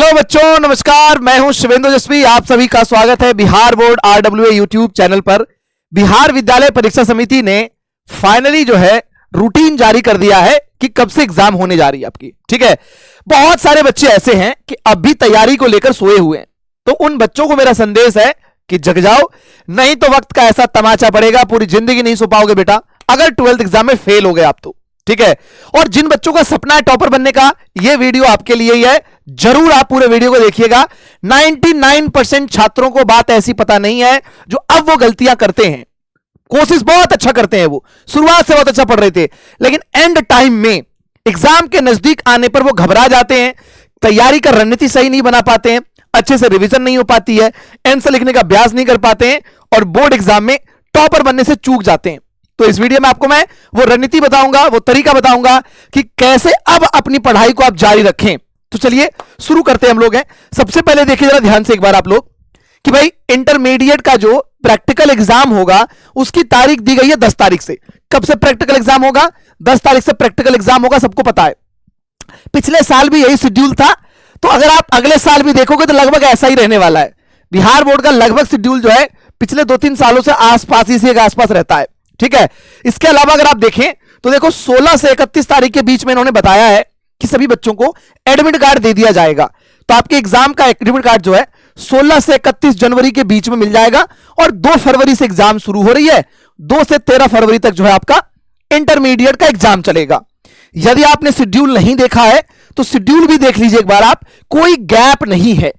Hello बच्चों, नमस्कार। मैं हूं शिवेंद्र जसवी। आप सभी का स्वागत है Bihar board RWA YouTube channel पर। बिहार विद्यालय परीक्षा समिति ने फाइनली जो है रूटीन जारी कर दिया है कि कब से एग्जाम होने जा रही है आपकी। ठीक है, बहुत सारे बच्चे ऐसे हैं कि अभी तैयारी को लेकर सोए हुए हैं, तो उन बच्चों को मेरा संदेश है कि जग जाओ, नहीं तो वक्त का ऐसा तमाचा पड़ेगा, पूरी जिंदगी नहीं सो पाओगे बेटा अगर 12th एग्जाम में फेल हो गए आप तो। ठीक है, और जिन बच्चों का सपना है टॉपर बनने का, यह वीडियो आपके लिए ही है। जरूर आप पूरे वीडियो को देखिएगा। 99% छात्रों को बात ऐसी पता नहीं है जो अब वो गलतियां करते हैं। कोशिश बहुत अच्छा करते हैं, वो शुरुआत से बहुत अच्छा पढ़ रहे थे, लेकिन एंड टाइम में एग्जाम के नजदीक आने पर वो घबरा जाते हैं, तैयारी का रणनीति सही नहीं बना पाते हैं, अच्छे से रिवीजन नहीं हो पाती है, आंसर लिखने का अभ्यास नहीं कर पाते हैं और बोर्ड एग्जाम में टॉपर बनने से चूक जाते हैं। तो इस वीडियो में आपको मैं वो रणनीति बताऊंगा, वो तरीका बताऊंगा कि कैसे अब अपनी पढ़ाई को आप जारी रखें। तो चलिए शुरू करते हैं हम लोग हैं। सबसे पहले देखिए जरा ध्यान से एक बार आप लोग कि भाई इंटरमीडिएट का जो प्रैक्टिकल एग्जाम होगा उसकी तारीख दी गई है 10 तारीख से। कब से प्रैक्टिकल एग्जाम होगा? 10 तारीख से प्रैक्टिकल एग्जाम होगा, सबको पता है। पिछले साल भी यही शेड्यूल था, तो अगर आप अगले साल भी देखोगे तो लगभग ऐसा ही रहने वाला है। बिहार बोर्ड का लगभग शेड्यूल जो है पिछले 2-3 सालों से आसपास, इसी के आसपास रहता है। ठीक है, इसके अलावा अगर आप देखें तो देखो 16 से 31 तारीख के बीच में इन्होंने बताया है कि सभी बच्चों को एडमिट कार्ड दे दिया जाएगा। तो आपके एग्जाम का एडमिट कार्ड जो है 16 से 31 जनवरी के बीच में मिल जाएगा और 2 फरवरी से एग्जाम शुरू हो रही है। 2 से 13 फरवरी तक जो है आपका इंटरमीडिएट का एग्जाम चलेगा। यदि आपने शेड्यूल नहीं देखा है तो शेड्यूल भी देख लीजिए एक बार आप। कोई गैप नहीं है,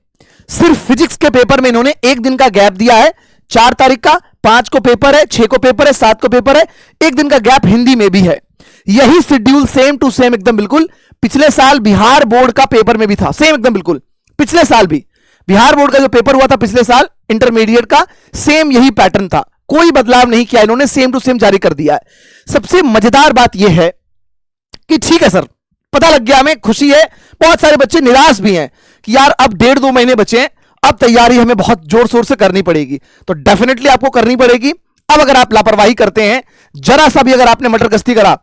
सिर्फ फिजिक्स के पेपर में इन्होंने एक दिन का गैप दिया है। 4 तारीख का 5 को पेपर है, 6 को पेपर है, 7 को पेपर है, एक दिन का गैप हिंदी में भी है। यही शेड्यूल सेम टू सेम एकदम बिल्कुल पिछले साल बिहार बोर्ड का पेपर में भी था, सेम एकदम बिल्कुल। पिछले साल भी बिहार बोर्ड का जो पेपर हुआ था पिछले साल इंटरमीडिएट का, सेम यही पैटर्न था, कोई बदलाव नहीं किया इन्होंने, सेम टू सेम जारी कर दिया है। सबसे मजेदार बात यह है कि ठीक है सर, पता लग गया, हमें खुशी है। बहुत सारे बच्चे निराश भी हैं कि यार अब 1.5-2 महीने बचे हैं, अब तैयारी हमें बहुत जोर शोर से करनी पड़ेगी। तो डेफिनेटली आपको करनी पड़ेगी। अब अगर आप लापरवाही करते हैं, जरा सा भी अगर आपने मटर गश्ती करा,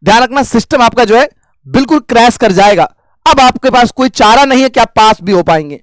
ध्यान रखना सिस्टम आपका जो है बिल्कुल क्रैश कर जाएगा। अब आपके पास कोई चारा नहीं है कि आप पास भी हो पाएंगे।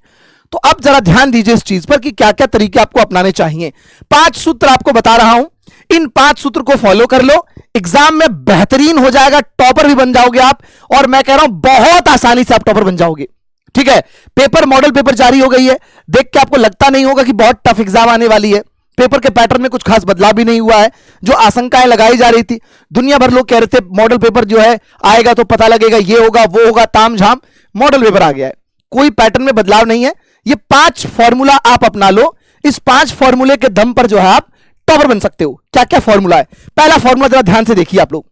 तो अब जरा ध्यान दीजिए इस चीज पर कि क्या क्या तरीके आपको अपनाने चाहिए। 5 सूत्र आपको बता रहा हूं, इन 5 सूत्र को फॉलो कर लो, एग्जाम में बेहतरीन हो जाएगा, टॉपर भी बन जाओगे आप। और मैं कह रहा हूं बहुत आसानी से आप टॉपर बन जाओगे। ठीक है, पेपर मॉडल पेपर जारी हो गई है, देख के आपको लगता नहीं होगा कि बहुत टफ एग्जाम आने वाली है। पेपर के पैटर्न में कुछ खास बदलाव भी नहीं हुआ है। जो आशंकाएं लगाई जा रही थी, दुनिया भर लोग कह रहे थे मॉडल पेपर जो है आएगा तो पता लगेगा, ये होगा वो होगा, तामझाम मॉडल पेपर आ गया है। कोई पैटर्न में बदलाव नहीं है। ये 5 फॉर्मूला आप अपना लो, इस 5 फॉर्मूले के दम पर जो है आप टॉपर बन सकते हो। क्या क्या फॉर्मूला है? पहला फॉर्मूला जरा ध्यान से देखिए आप लोग।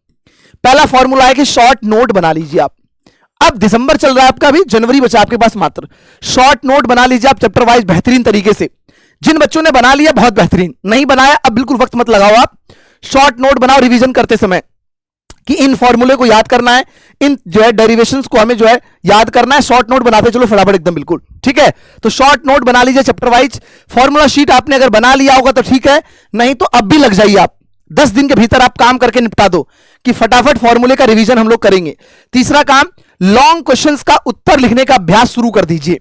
पहला फॉर्मूला है कि शॉर्ट नोट बना लीजिए आप। अब दिसंबर चल रहा है आपका, भी जनवरी बचा आपके पास मात्र। शॉर्ट नोट बना लीजिए आप चैप्टर वाइज बेहतरीन तरीके से। जिन बच्चों ने बना लिया बहुत बेहतरीन, नहीं बनाया अब बिल्कुल वक्त मत लगाओ, आप शॉर्ट नोट बनाओ रिवीजन करते समय कि इन फॉर्मूले को याद करना है, इन जो है डेरिवेशंस को हमें जो है याद करना है। शॉर्ट नोट बनाते चलो फटाफट एकदम बिल्कुल। ठीक है, तो शॉर्ट नोट बना लीजिए चैप्टर वाइज। फॉर्मूला शीट आपने अगर बना लिया होगा तो ठीक है, नहीं तो अब भी लग जाइए आप। 10 दिन के भीतर आप काम करके निपटा दो कि फटाफट फॉर्मूले का रिवीजन हम लोग करेंगे। तीसरा काम, लॉन्ग क्वेश्चंस का उत्तर लिखने का अभ्यास शुरू कर दीजिए।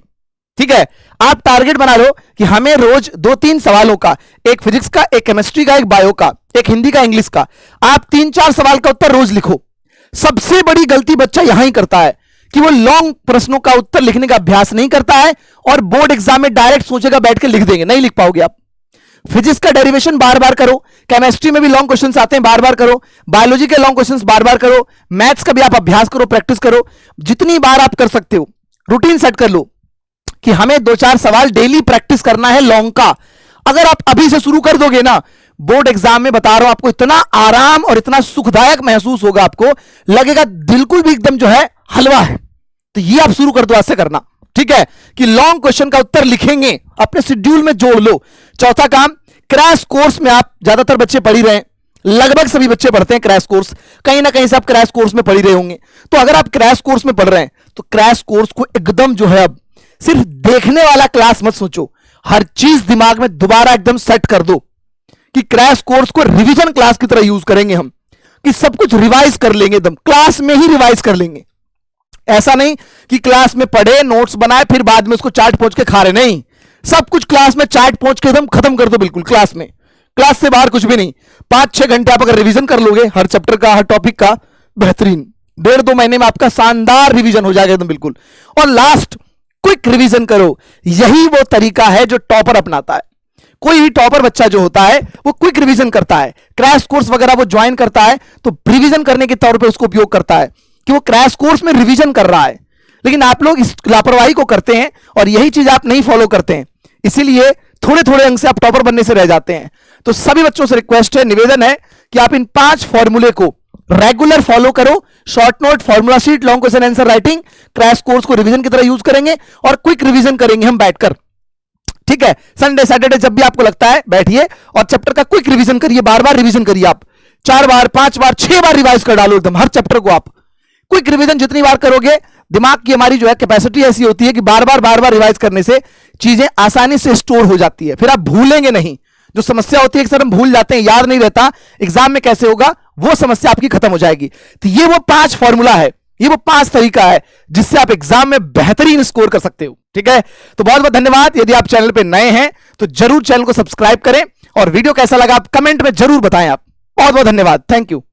ठीक है, आप टारगेट बना लो कि हमें रोज 2-3 सवालों का, एक फिजिक्स का, एक केमिस्ट्री का, एक बायो का, एक हिंदी का, इंग्लिश का, आप 3-4 सवाल का उत्तर रोज लिखो। सबसे बड़ी गलती बच्चा यहां ही करता है कि वो लॉन्ग प्रश्नों का उत्तर लिखने का अभ्यास नहीं करता है और बोर्ड एग्जाम में डायरेक्ट सोचेगा बैठ के लिख देंगे, नहीं लिख पाओगे आप। फिजिक्स का डेरिवेशन बार बार करो, केमिस्ट्री में भी लॉन्ग क्वेश्चंस आते हैं बार बार करो, बायोलॉजी के लॉन्ग क्वेश्चंस बार बार करो, मैथ्स का भी आप अभ्यास करो, प्रैक्टिस करो, जितनी बार आप कर सकते हो। रूटीन सेट कर लो कि हमें 2-4 सवाल डेली प्रैक्टिस करना है लॉन्ग का। अगर आप अभी से शुरू कर दोगे ना, बोर्ड एग्जाम में बता रहा हूं आपको इतना आराम और इतना सुखदायक महसूस होगा, आपको लगेगा बिल्कुल भी एकदम जो है हलवा है। तो ये आप शुरू कर दो आज से करना। ठीक है, कि लॉन्ग क्वेश्चन का उत्तर लिखेंगे, अपने शेड्यूल में जोड़ लो। चौथा काम, क्रैश कोर्स में आप ज्यादातर बच्चे पढ़ ही रहे हैं, लगभग सभी बच्चे पढ़ते हैं क्रैश कोर्स, कहीं ना कहीं से आप क्रैश कोर्स में पढ़ ही रहे होंगे। तो अगर आप क्रैश कोर्स में पढ़ रहे हैं तो क्रैश कोर्स को एकदम जो है अब सिर्फ देखने वाला क्लास मत सोचो, हर चीज दिमाग में दोबारा एकदम सेट कर दो कि क्रैश कोर्स को रिवीजन क्लास की तरह यूज करेंगे हम, कि सब कुछ रिवाइज कर लेंगे, एकदम क्लास में ही रिवाइज कर लेंगे। ऐसा नहीं कि क्लास में पढ़े, नोट्स बनाए, फिर बाद में उसको चाट पहुंच के खा रहे, नहीं। सब कुछ क्लास में चाट पहुंच के एकदम खत्म कर दो, बिल्कुल क्लास में, क्लास से बाहर कुछ भी नहीं। 5-6 घंटे आप अगर रिवीजन कर लोगे हर चैप्टर का, हर टॉपिक का, बेहतरीन 1.5-2 महीने में आपका शानदार रिवीजन हो जाएगा एकदम बिल्कुल। और लास्ट, क्विक रिवीजन करो। यही वो तरीका है जो टॉपर अपनाता है। कोई भी टॉपर बच्चा जो होता है वो क्विक रिवीजन करता है। क्रैश कोर्स वगैरह वो ज्वाइन करता है तो रिवीजन करने के तौर पे उसको उपयोग करता है कि वो क्रैश कोर्स में रिवीजन कर रहा है। लेकिन आप लोग इस लापरवाही को करते हैं और यही चीज आप नहीं फॉलो करते हैं, इसीलिए थोड़े थोड़े अंक से आप टॉपर बनने से रह जाते हैं। तो सभी बच्चों से रिक्वेस्ट है, निवेदन है कि आप इन 5 फॉर्मूले को रेगुलर फॉलो करो। Short note, formula sheet, long question answer writing, crash course को रिवीजन की तरह यूज करेंगे और क्विक रिवीजन करेंगे हम बैठकर। ठीक है, संडे सैटरडे जब भी आपको लगता है बैठिए और चैप्टर का क्विक रिवीजन करिए, बार बार रिवीजन करिए। आप 4 बार, 5 बार, 6 बार रिवाइज कर डालो एकदम हर चैप्टर को। आप क्विक रिवीजन जितनी बार करोगे, दिमाग की हमारी जो है कैपेसिटी ऐसी होती है कि बार बार रिवाइज करने से चीजें आसानी से स्टोर हो जाती है, फिर आप भूलेंगे नहीं। जो समस्या होती है कि सर हम भूल जाते हैं, याद नहीं रहता, एग्जाम में कैसे होगा, वो समस्या आपकी खत्म हो जाएगी। तो ये वो 5 फॉर्मूला है, ये वो 5 तरीका है जिससे आप एग्जाम में बेहतरीन स्कोर कर सकते हो। ठीक है, तो बहुत बहुत धन्यवाद। यदि आप चैनल पे नए हैं तो जरूर चैनल को सब्सक्राइब करें और वीडियो कैसा लगा आप कमेंट में जरूर बताएं। आप बहुत बहुत धन्यवाद, थैंक यू।